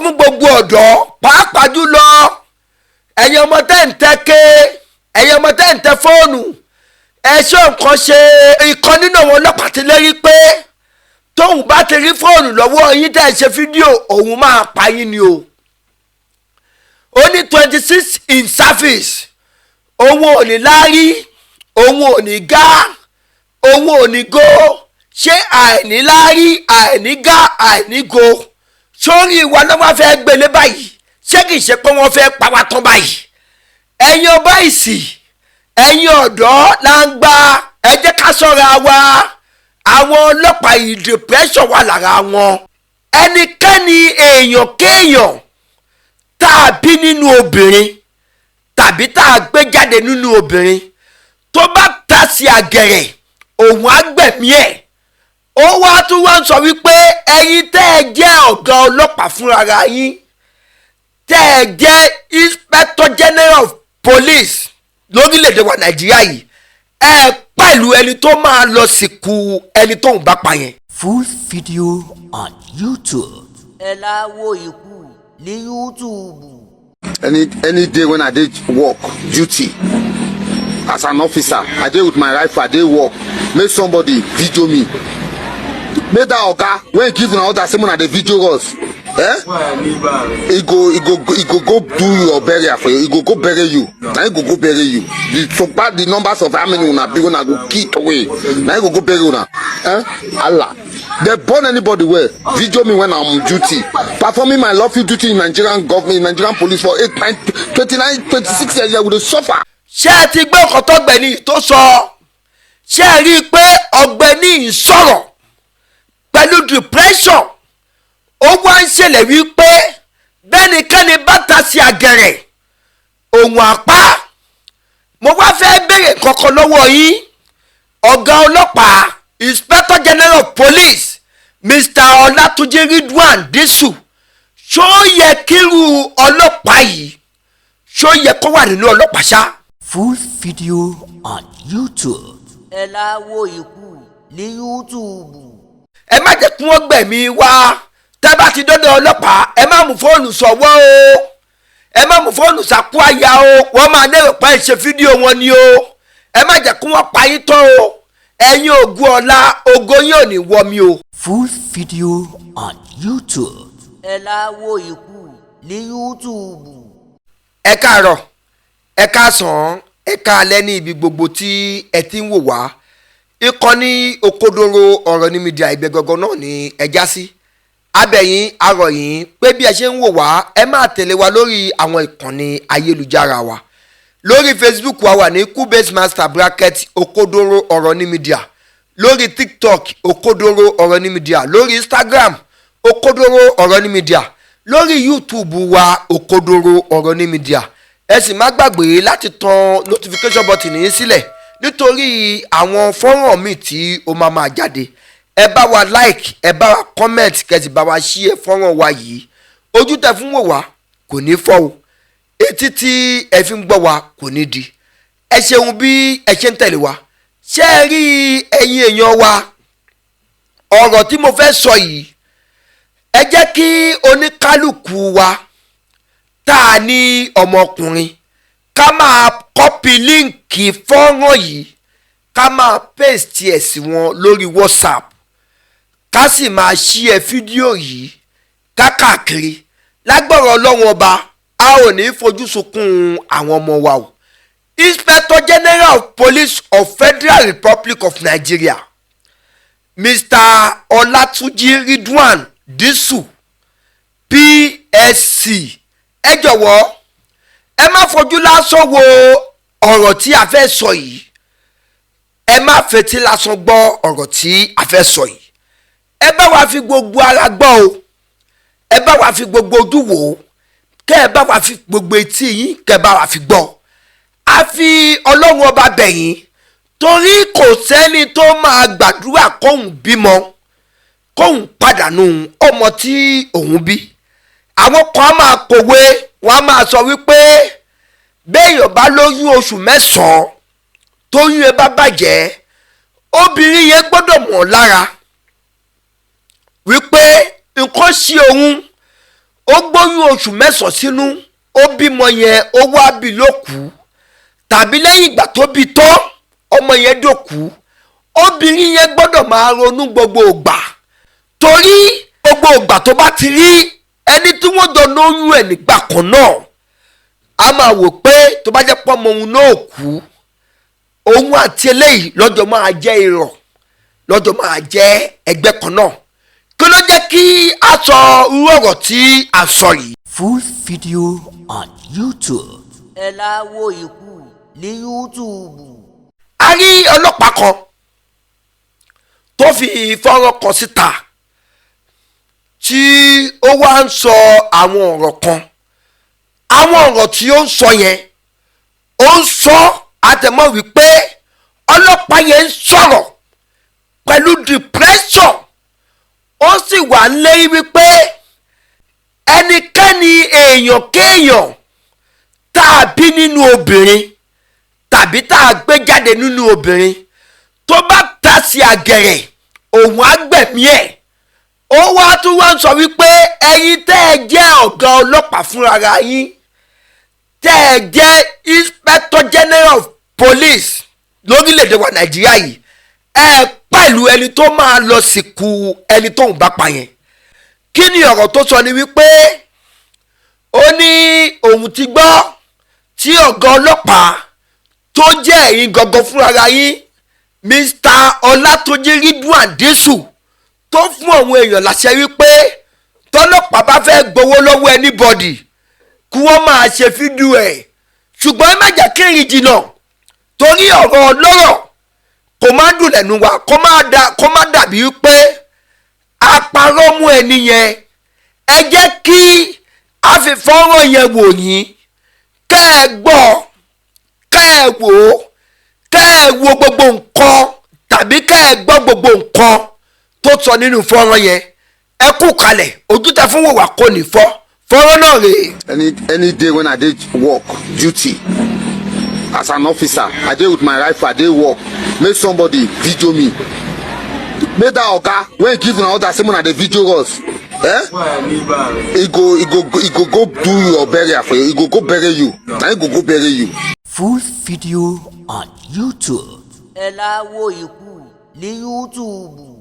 fún gbogbo ọ̀dọ́ pàápàá jùlọ ẹ̀yin ọmọ tẹ́ ń tẹ́ ké ẹ̀yin ọmọ tẹ́ ń tẹ́ fóònù ẹ̀ṣọ́ nǹkan ṣe ìkan nínú àwọn ọlọ́pàá ti lérí pé tóun bá ti rí fóònù lọ́wọ́ yín tẹ́ ẹ ṣe fídíò òun máa pa yín ni o. ó ní 26 in service òun ò ní láárí òun ò ní gá òun ò ní go ṣé àìní láárí àìní gá àìní go sórí ìwà náà wọ́n fẹ́ gbélé báyìí ṣé kìí ṣe pé wọ́n fẹ́ pa wá tán báyìí. ẹ̀yin ọba ìsì ẹ̀yin ọ̀dọ́ là ń gba ẹ jẹ́ ká ṣọ́ra wa àwọn ọlọ́pàá yìí depression wà lára wọn. ẹnikẹ́ni èèyàn kéèyàn tá a bí nínú obìnrin tàbí tá a gbé jáde nínú obìnrin tó bá ta sí àgẹ̀rẹ̀ òun á gbẹ̀mí ẹ̀. ó wá tún wá ń sọ wípé ẹ̀yin tẹ́ ẹ jẹ́ ọ̀gá ọlọ́pàá fúnra yín tẹ́ ẹ jẹ́ inspector general of police lórílẹ̀‐èdè wa nàìjíríà yìí ẹ pẹ̀lú ẹni tó máa lọ sìnkú ẹni tó ń bá pa yẹn. Full video on YouTube. ẹ láwo ikú ní YouTube. Any day when I did work duty as an officer, I did with my rifle, I did work. Make somebody video me. Make that oga when he give an order, someone at the video us. He go do your burial for you. He go bury you. Now he go bury you. The numbers of how many una be una go kick away. Now he go bury una. Allah. They burn anybody where video me when I'm on duty, performing my lawful duty in Nigerian government, Nigerian police for 26 years. I would suffer. ṣé ẹ ti gbọ́ ọkọ̀ tọ́gbẹ̀ni tó sọ ṣé ẹ rí i pé ọ̀gbẹ́ni ń sọ̀rọ̀ pẹ̀lú depression ó wá ń ṣẹlẹ̀ wípé bẹ́nikẹ́ni bá ta sí àgẹ̀rẹ̀ òun àpá. mo wá fẹ́ béèrè kankan lọ́wọ́ yín ọ̀gá ọlọ́pàá inspector general of police Mr. Olatunji Ridwan Disu ṣó yẹ kírú ọlọ́pàá yìí ṣó yẹ kó wà nínú ọlọ́pàá ṣá. Full video on YouTube. ẹ láwo ikú ní YouTube. ẹ má jẹ́ kí wọ́n gbẹ̀mí wá tẹ́ bá ti dọ́dọ̀ ọlọ́pàá ẹ má mú fóònù sọ̀wọ́ o ẹ má mú fóònù sàkú àyà o wọ́n máa lérò pé ṣe fídíò wọn ni o ẹ má jẹ́ kí wọ́n pa yín tán o ẹ̀yin ògùn ọ̀la ògo yín ò ní wọ mi o. Full video on YouTube. ẹ láwo ikú ní YouTube. ẹ káàárọ̀ ẹ káàsán ẹ káalẹ́ ní ibi gbogbo tí ẹ ti ń wò wá ìkànnì òkodoro ọ̀rọ̀ ní mídíà ìgbẹ́gọ́gọ́ náà ní ẹ já sí abẹ́yìn arọ̀yìn pé bí ẹ ṣe ń wò wá ẹ máa tẹ̀lé wa lórí àwọn ìkànnì ayélujára wa lórí Facebook wa wà ní Cubase Master Bracket òkodoro ọ̀rọ̀ ní mídíà lórí TikTok òkodoro ọ̀rọ̀ ní mídíà lórí Instagram òkodoro ọ̀rọ̀ ní mídíà lórí YouTube wa òkodoro ọ̀rọ̀ ní mídíà ẹ sì má gbàgbé láti tan notification button yín sílẹ̀ nítorí àwọn fọ́nrán míì tí ó máa jáde ẹ bá wa like ẹ bá wa comment kẹ́sì bá wa share fọ́nrán wa yìí ojú tẹ́ fún wò wá kò ní fọ́ o etí tí ẹ fi ń gbọ́ wa kò ní di ẹ ṣeun bí ẹ ṣe ń tẹ̀lé wa ṣé ẹ rí ẹ̀yin èèyàn wa ọ̀rọ̀ tí mo fẹ́ sọ yìí ẹ jẹ́ kí oníkálukú wa tá a ní ọmọkùnrin ká máa kọ́pì líǹkì fọ́nrán yìí ká máa paste ẹ̀ sí wọn lórí WhatsApp ká sì máa share fídíò yìí káàkiri lágbára Ọlọ́run ọba a ò ní fojú sunkún àwọn ọmọ wa o. Inspector General of Police of Federal Republic of Nigeria Mr. Olatunji Ridwan Disu PSC ẹ jọ̀wọ́ ẹ má fojú lásán wo ọ̀rọ̀ tí a fẹ́ sọ yìí ẹ má fetí lásán gbọ́ ọ̀rọ̀ tí a fẹ́ sọ yìí ẹ bá wa fi gbogbo ara gbọ́ o ẹ bá wa fi gbogbo ojú wò ó kẹ́ ẹ bá wa fi gbogbo etí yín kẹ́ ẹ bá wa fi gbọ́ a fi Ọlọ́run ọba bẹ̀yìn torí kò sẹ́ni tó máa gbàdúrà kóhùn bímọ kóhùn pàdánù ọmọ tí òun bí àwọn kan á máa kòwé wọn á máa sọ wípé béèyàn bá lóyún oṣù mẹ́sàn-án tóyún ẹ bá bàjẹ́ obìnrin yẹn gbọ́dọ̀ mọ̀ lára wípé nǹkan ṣe òun ó gbóyún oṣù mẹ́sàn-án sínú ó bímọ yẹn ó wá bí lókù tàbí lẹ́yìn ìgbà tó bí tán ọmọ yẹn dòkú obìnrin yẹn gbọ́dọ̀ máa ronú gbogbo ìgbà torí gbogbo ìgbà tó bá ti rí ẹni tí wọ́n jọ lóyún ẹ̀ nígbà kan náà a máa wò pé tó bá jẹ́ pọ́ ọmọ òun náà kú òun àti eléyìí lọ́jọ́ máa jẹ́ irọ́ lọ́jọ́ máa jẹ́ ẹgbẹ́ kan náà kí ló jẹ́ kí a sọ irú ọ̀rọ̀ tí a sọ yìí. Full video on YouTube. ẹ láwo ikú ní YouTube. a rí ọlọ́pàá kan tó fi fọ́nrán kan síta tí ó wá ń sọ àwọn ọ̀rọ̀ kan àwọn ọ̀rọ̀ tí ó ń sọ yẹn ó ń sọ àtẹ̀mọ́ wípé ọlọ́pàá yẹn ń sọ̀rọ̀ pẹ̀lú depression ó sì wà lérí wípé ẹnikẹ́ni èèyàn kéèyàn tá a bí nínú obìnrin tàbí tá a gbé jáde nínú obìnrin tó bá ta sí àgẹ̀rẹ̀ òun á gbẹ̀mí ẹ̀ ó wá tún wá ń sọ wípé ẹ̀yin tẹ́ ẹ jẹ́ ọ̀gá ọlọ́pàá fúnra yín tẹ́ ẹ jẹ́ inspector general of police lórílẹ̀‐èdè wa nàìjíríà yìí ẹ pẹ̀lú ẹni tó máa lọ sìnkú ẹni tóun bá pa yẹn kí ni ọ̀rọ̀ tó sọ ni wípé ó ní òun ti gbọ́ tí ọ̀gá ọlọ́pàá tó jẹ́ ẹ̀yin gangan fúnra yín Mr. Ọlátúnjí Ridwan Dísù tó fún àwọn èèyàn láṣẹ wípé tọ́lọ́pàá bá fẹ́ gbowó lọ́wọ́ anybody kí wọ́n máa ṣe fídíò ẹ̀ ṣùgbọ́n ẹ má jẹ́ kí ìrìn jìnnà torí ọ̀rọ̀ ọlọ́rọ̀ kò má dùn lẹ́nu wa kó má dàbí wípé àparọ́ mú ẹni yẹn ẹ jẹ́ kí a fi fọ́nrán yẹn wò yín kẹ́ ẹ gbọ́ kẹ́ ẹ wò ó kẹ́ ẹ wo gbogbo nǹkan tàbí kẹ́ ẹ gbọ́ gbogbo nǹkan tó sọ nínú fọ́nrán yẹn ẹ kú kalẹ̀ ojú tẹ fún wòwà kò ní fọ́ fọ́nrán náà rèé. Any day when I dey work duty as an officer I dey with my rifle I dey work make somebody video me make that oga when he give una order say una dey video us he go go do your burial for you he go bury you na he go bury you. Full video on YouTube. ẹ láwo ikú ní YouTube.